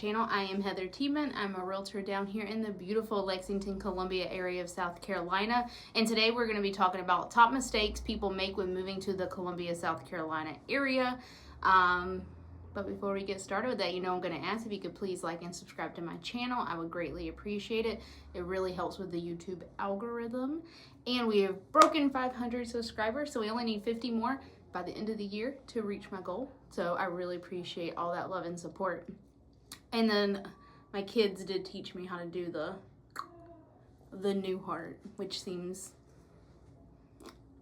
channel. I am Heather Tiemann. I'm a realtor down here in the beautiful Lexington, Columbia area of South Carolina. And today we're going to be talking about top mistakes people make when moving to the Columbia, South Carolina area. But before we get started with that, I'm going to ask if you could please like and subscribe to my channel. I would greatly appreciate it. It really helps with the YouTube algorithm. And we have broken 500 subscribers, so we only need 50 more by the end of the year to reach my goal. So I really appreciate all that love and support. And then my kids did teach me how to do the new heart, which seems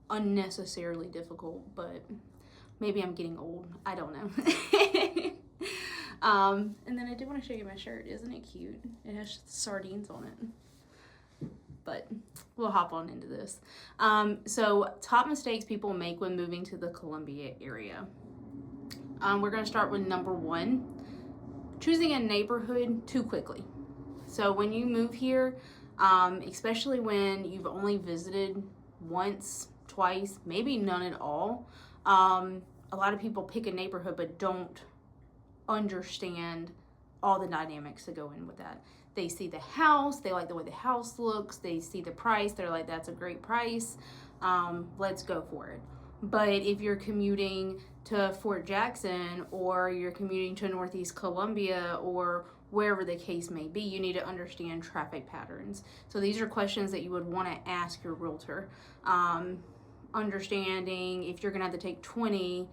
unnecessarily difficult, but maybe I'm getting old. I don't know. And then I did want to show you my shirt. Isn't it cute? It has sardines on it. But we'll hop on into this. So top mistakes people make when moving to the Columbia area. We're going to start with number one, choosing a neighborhood too quickly. So when you move here, especially when you've only visited once, twice, maybe none at all, a lot of people pick a neighborhood but don't understand all the dynamics that go in with that. They see the house, they like the way the house looks, they see the price, they're like, that's a great price, let's go for it. But if you're commuting to Fort Jackson, or you're commuting to Northeast Columbia, or wherever the case may be, you need to understand traffic patterns. So these are questions that you would want to ask your realtor. Understanding if you're going to have to take 20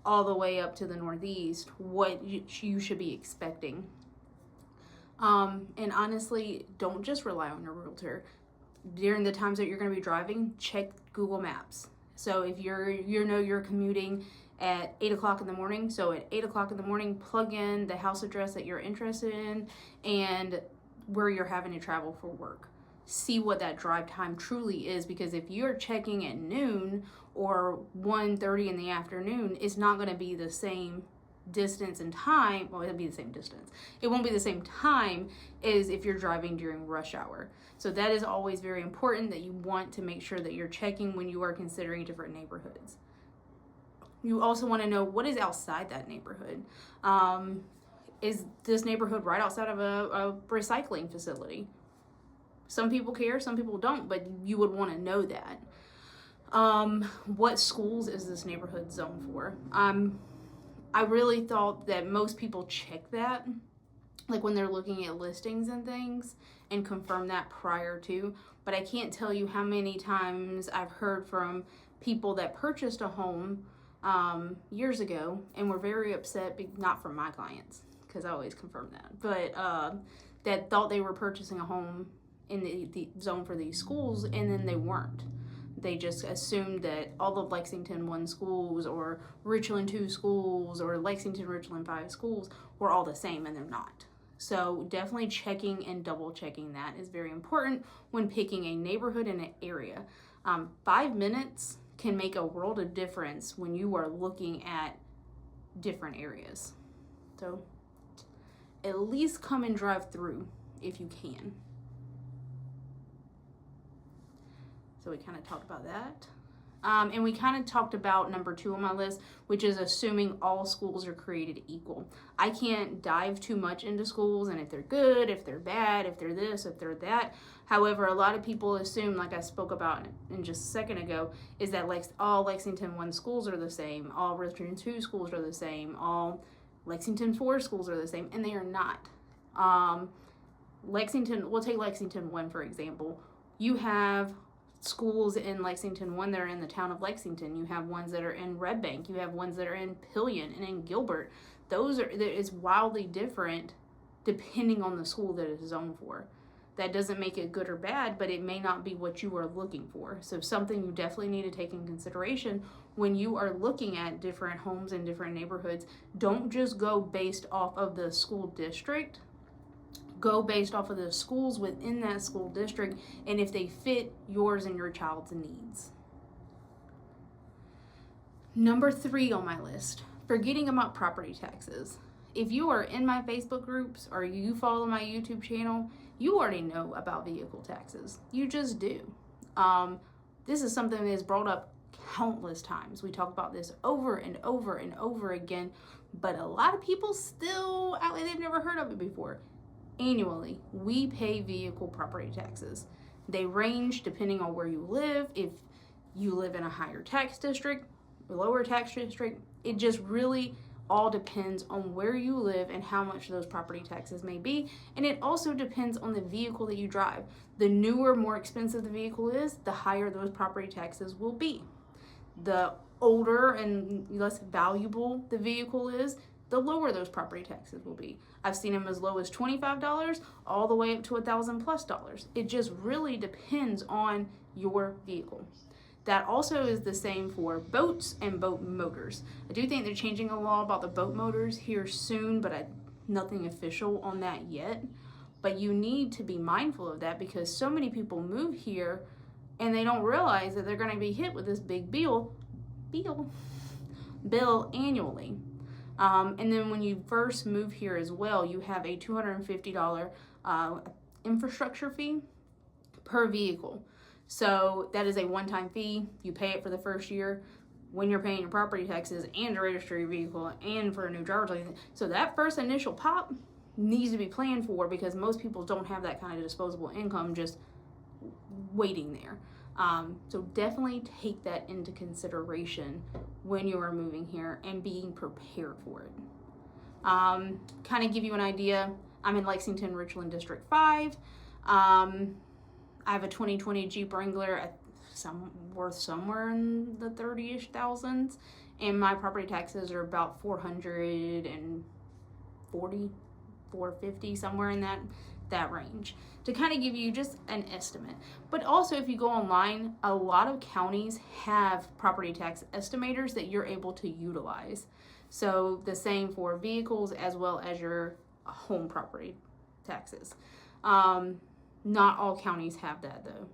all the way up to the Northeast, what you should be expecting. And honestly, don't just rely on your realtor. During the times that you're going to be driving, check Google Maps. So if you're commuting at 8 o'clock in the morning, so at 8 o'clock in the morning, plug in the house address that you're interested in and where you're having to travel for work. See what that drive time truly is, because if you're checking at noon or 1:30 in the afternoon, it's not going to be the same distance and time. Well, it'll be the same distance. It won't be the same time as if you're driving during rush hour. So that is always very important, that you want to make sure that you're checking when you are considering different neighborhoods. You also want to know what is outside that neighborhood. Is this neighborhood right outside of a recycling facility? Some people care, some people don't, but you would want to know that. What schools is this neighborhood zoned for? I really thought that most people check that, like when they're looking at listings and things, and confirm that prior to. But I can't tell you how many times I've heard from people that purchased a home years ago and were very upset, not from my clients, because I always confirm that, but that thought they were purchasing a home in the zone for these schools, and then they weren't. They just assumed that all of Lexington 1 schools or Richland 2 schools or Lexington Richland 5 schools were all the same, and they're not. So definitely checking and double checking that is very important when picking a neighborhood and an area. 5 minutes can make a world of difference when you are looking at different areas. So at least come and drive through if you can. So we kind of talked about that. And we kind of talked about number 2 on my list, which is assuming all schools are created equal. I can't dive too much into schools and if they're good, if they're bad, if they're this, if they're that. However, a lot of people assume, like I spoke about in just a second ago, is that all Lexington 1 schools are the same, all Richland 2 schools are the same, all Lexington 4 schools are the same, and they are not. We'll take Lexington 1 for example. You have schools in Lexington 1 that are in the town of Lexington. You have ones that are in Red Bank. You have ones that are in Pillion and in Gilbert. It's wildly different depending on the school that it's zoned for. That doesn't make it good or bad, but it may not be what you are looking for. So something you definitely need to take in consideration when you are looking at different homes in different neighborhoods. Don't just go based off of the school district. Go based off of the schools within that school district and if they fit yours and your child's needs. Number 3 on my list, forgetting about property taxes. If you are in my Facebook groups or you follow my YouTube channel, you already know about vehicle taxes. You just do. This is something that is brought up countless times. We talk about this over and over and over again, but a lot of people still act like they've never heard of it before. Annually, we pay vehicle property taxes. They range depending on where you live. If you live in a higher tax district, a lower tax district, it just really all depends on where you live and how much those property taxes may be. And it also depends on the vehicle that you drive. The newer, more expensive the vehicle is, the higher those property taxes will be. The older and less valuable the vehicle is, the lower those property taxes will be. I've seen them as low as $25 all the way up to $1,000+. It just really depends on your vehicle. That also is the same for boats and boat motors. I do think they're changing a law about the boat motors here soon, but nothing official on that yet. But you need to be mindful of that because so many people move here and they don't realize that they're going to be hit with this big bill annually. And then when you first move here as well, you have a $250 infrastructure fee per vehicle. So that is a one-time fee. You pay it for the first year when you're paying your property taxes and to register your vehicle and for a new driver's license. So that first initial pop needs to be planned for because most people don't have that kind of disposable income just waiting there. So definitely take that into consideration when you are moving here and being prepared for it. Kind of give you an idea, I'm in Lexington, Richland District 5. I have a 2020 Jeep Wrangler worth somewhere in the 30-ish thousands, and my property taxes are about $440, $450, somewhere in that range, to kind of give you just an estimate. But also, if you go online, a lot of counties have property tax estimators that you're able to utilize. So the same for vehicles as well as your home property taxes. Not all counties have that though.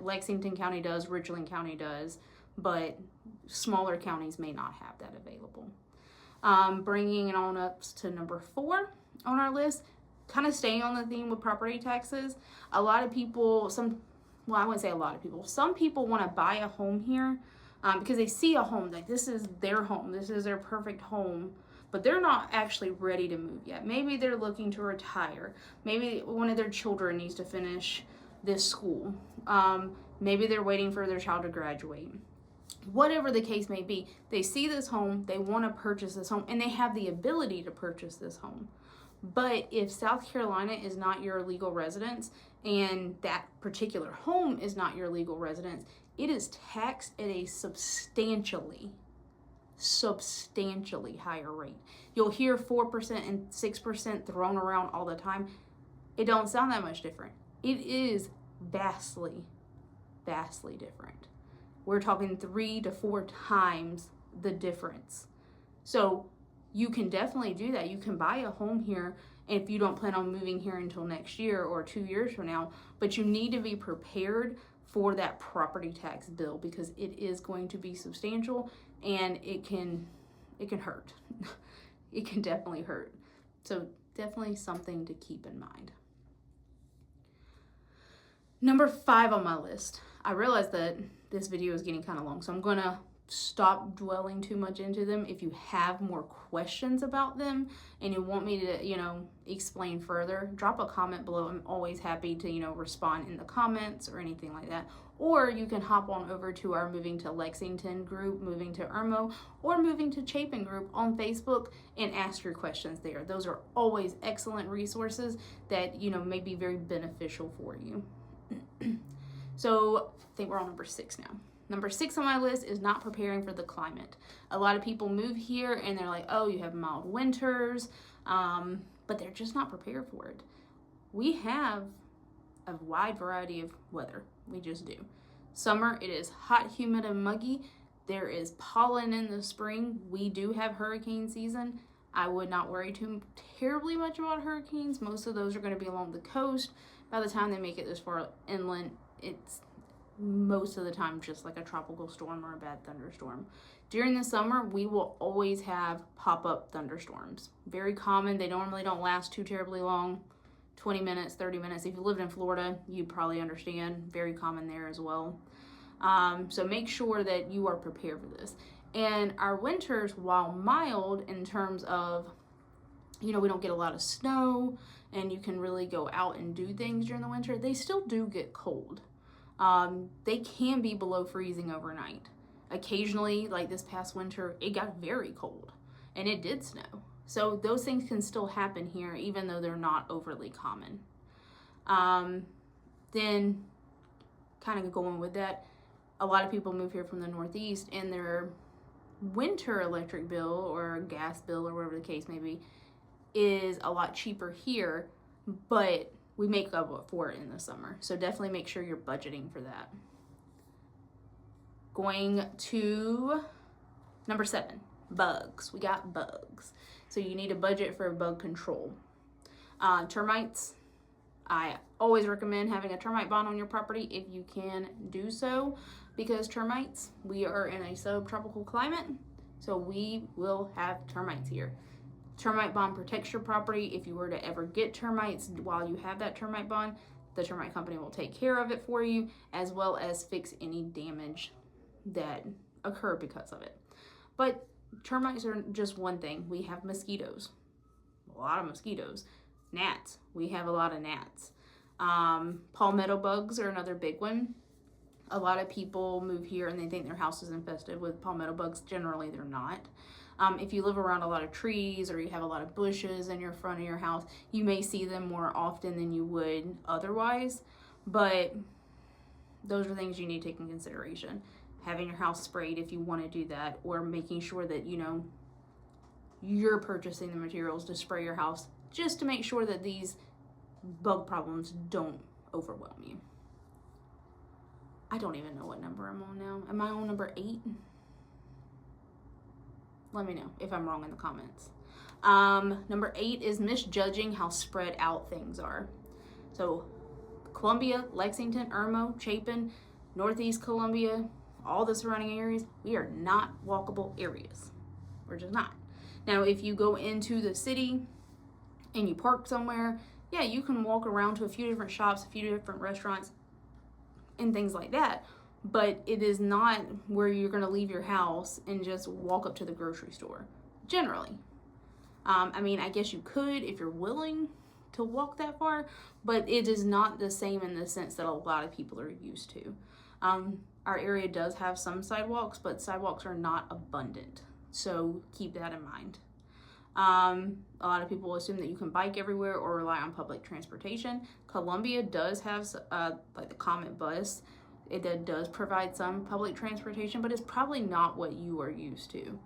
Lexington County does, Richland County does, but smaller counties may not have that available. Bringing it on up to number 4 on our list, kind of staying on the theme with property taxes. A lot of people, I wouldn't say a lot of people, some people want to buy a home here because they see a home, like this is their home, this is their perfect home, but they're not actually ready to move yet. Maybe they're looking to retire. Maybe one of their children needs to finish this school. Maybe they're waiting for their child to graduate. Whatever the case may be, they see this home, they want to purchase this home, and they have the ability to purchase this home. But if South Carolina is not your legal residence and that particular home is not your legal residence, it is taxed at a substantially higher rate. You'll hear 4% and 6% thrown around all the time. It don't sound that much different. It is vastly different. We're talking 3 to 4 times the difference. So you can definitely do that. You can buy a home here if you don't plan on moving here until next year or 2 years from now, but you need to be prepared for that property tax bill because it is going to be substantial and it can hurt. It can definitely hurt. So definitely something to keep in mind. Number 5 on my list. I realize that this video is getting kind of long, so I'm gonna stop dwelling too much into them. If you have more questions about them and you want me to, explain further, drop a comment below. I'm always happy to, respond in the comments or anything like that. Or you can hop on over to our Moving to Lexington group, Moving to Irmo, or Moving to Chapin group on Facebook and ask your questions there. Those are always excellent resources that, may be very beneficial for you. So I think we're on number 6 now. Number 6 on my list is not preparing for the climate. A lot of people move here and they're like, oh, you have mild winters, but they're just not prepared for it. We have a wide variety of weather. We just do. Summer, it is hot, humid, and muggy. There is pollen in the spring. We do have hurricane season. I would not worry too terribly much about hurricanes. Most of those are going to be along the coast. By the time they make it this far inland, it's most of the time just like a tropical storm or a bad thunderstorm. During the summer, we will always have pop-up thunderstorms. Very common. They normally don't last too terribly long. 20 minutes, 30 minutes. If you lived in Florida, you'd probably understand. Very common there as well. So make sure that you are prepared for this. And our winters, while mild in terms of, we don't get a lot of snow and you can really go out and do things during the winter, they still do get cold. They can be below freezing overnight. Occasionally, like this past winter, it got very cold and it did snow. So those things can still happen here, even though they're not overly common. Then, kind of going with that, a lot of people move here from the Northeast, and their winter electric bill or gas bill or whatever the case may be is a lot cheaper here, but we make up for it in the summer. So definitely make sure you're budgeting for that. Going to number 7, bugs. We got bugs. So you need a budget for bug control. Termites. I always recommend having a termite bond on your property if you can do so, because termites, we are in a subtropical climate, so we will have termites here. Termite bond protects your property. If you were to ever get termites while you have that termite bond, the termite company will take care of it for you, as well as fix any damage that occur because of it. But termites are just one thing. We have mosquitoes, a lot of mosquitoes. Gnats, we have a lot of gnats. Palmetto bugs are another big one. A lot of people move here and they think their house is infested with palmetto bugs. Generally, they're not. If you live around a lot of trees or you have a lot of bushes in your front of your house, you may see them more often than you would otherwise. But those are things you need to take in consideration. Having your house sprayed if you want to do that, or making sure that, you're purchasing the materials to spray your house, just to make sure that these bug problems don't overwhelm you. I don't even know what number I'm on now. Am I on number 8? Let me know if I'm wrong in the comments. Number 8 is misjudging how spread out things are. So Columbia, Lexington, Irmo, Chapin, Northeast Columbia, all the surrounding areas, we are not walkable areas. We're just not. Now, if you go into the city and you park somewhere, yeah, you can walk around to a few different shops, a few different restaurants, and things like that. But it is not where you're going to leave your house and just walk up to the grocery store, generally. I guess you could if you're willing to walk that far, but it is not the same in the sense that a lot of people are used to. Our area does have some sidewalks, but sidewalks are not abundant. So keep that in mind. A lot of people assume that you can bike everywhere or rely on public transportation. Columbia does have like the Comet bus. It does provide some public transportation, but it's probably not what you are used to.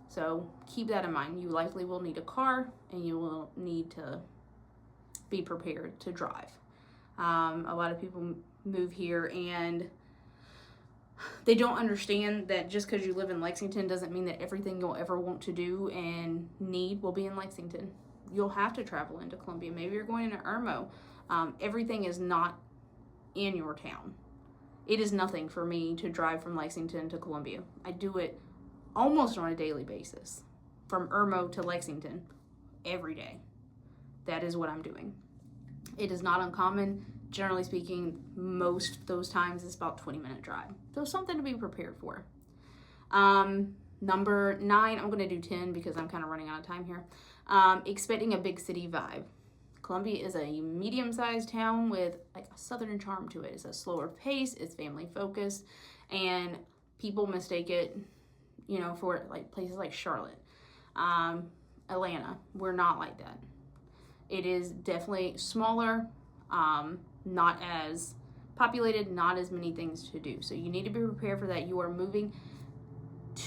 So keep that in mind. You likely will need a car, and you will need to be prepared to drive. A lot of people move here and they don't understand that just because you live in Lexington doesn't mean that everything you'll ever want to do and need will be in Lexington. You'll have to travel into Columbia. Maybe you're going into Irmo. Everything is not in your town. It is nothing for me to drive from Lexington to Columbia. I do it almost on a daily basis, from Irmo to Lexington every day. That is what I'm doing. It is not uncommon. Generally speaking, most those times it's about 20-minute drive. So something to be prepared for. Number 9, I'm going to do 10 because I'm kind of running out of time here. Expecting a big city vibe. Columbia is a medium-sized town with like a southern charm to it. It's a slower pace, it's family focused, and people mistake it, for like places like Charlotte, Atlanta. We're not like that. It is definitely smaller, not as populated, not as many things to do. So you need to be prepared for that. You are moving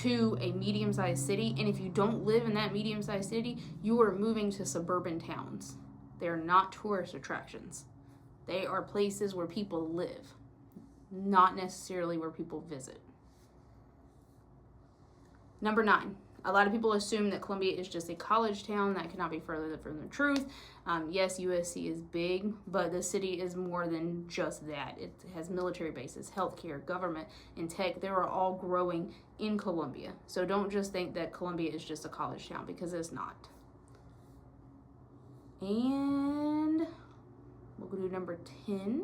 to a medium-sized city, and if you don't live in that medium-sized city, you are moving to suburban towns. They are not tourist attractions. They are places where people live, not necessarily where people visit. Number 9. A lot of people assume that Columbia is just a college town. That cannot be further from the truth. Yes, USC is big, but the city is more than just that. It has military bases, healthcare, government, and tech. They are all growing in Columbia. So don't just think that Columbia is just a college town, because it's not. And we'll go to number 10.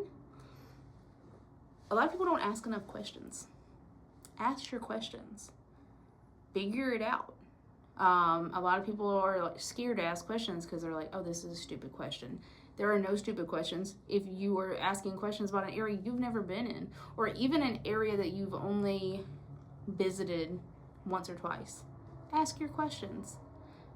A lot of people don't ask enough questions. Ask your questions. figure it out. A lot of people are like scared to ask questions because they're like, oh, this is a stupid question. There are no stupid questions. If you are asking questions about an area you've never been in, or even an area that you've only visited once or twice, ask your questions.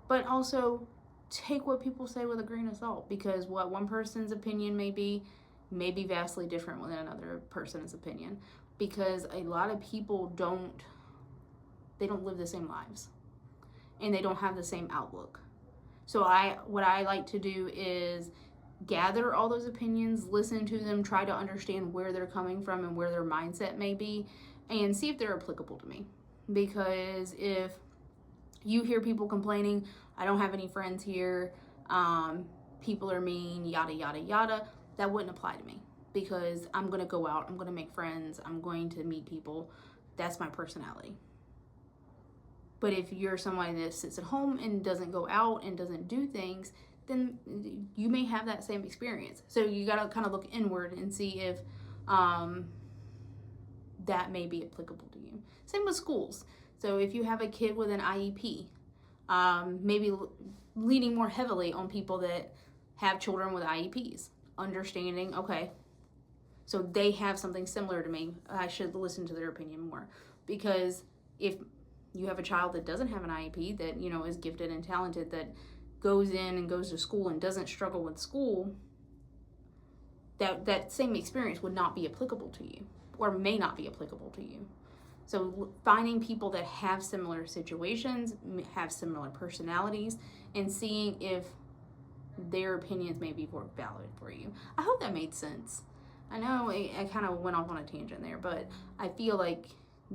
But also take what people say with a grain of salt, because what one person's opinion may be vastly different than another person's opinion, because a lot of people don't live the same lives and they don't have the same outlook. So what I like to do is gather all those opinions, listen to them, try to understand where they're coming from and where their mindset may be, and see if they're applicable to me. Because if you hear people complaining, I don't have any friends here, people are mean, yada, yada, yada, that wouldn't apply to me, because I'm going to go out, I'm going to make friends, I'm going to meet people. That's my personality. But if you're somebody that sits at home and doesn't go out and doesn't do things, then you may have that same experience. So you got to kind of look inward and see if that may be applicable to you. Same with schools. So if you have a kid with an IEP, maybe leaning more heavily on people that have children with IEPs, understanding, okay, so they have something similar to me, I should listen to their opinion more. Because if you have a child that doesn't have an IEP, that, you know, is gifted and talented, that goes in and goes to school and doesn't struggle with school, that same experience would not be applicable to you, or may not be applicable to you. So finding people that have similar situations, have similar personalities, and seeing if their opinions may be more valid for you. I hope that made sense. I know I kind of went off on a tangent there, but I feel like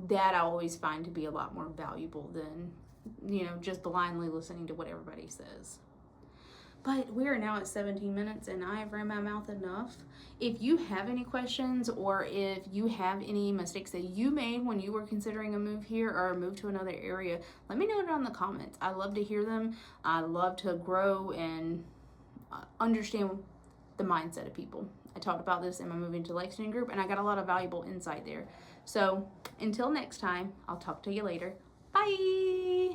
that I always find to be a lot more valuable than, you know, just blindly listening to what everybody says. But we are now at 17 minutes and I have ran my mouth enough. If you have any questions, or if you have any mistakes that you made when you were considering a move here or a move to another area, let me know it in the comments. I love to hear them. I love to grow and understand the mindset of people. I talked about this in my Moving to Lexington group, and I got a lot of valuable insight there. So until next time, I'll talk to you later. Bye.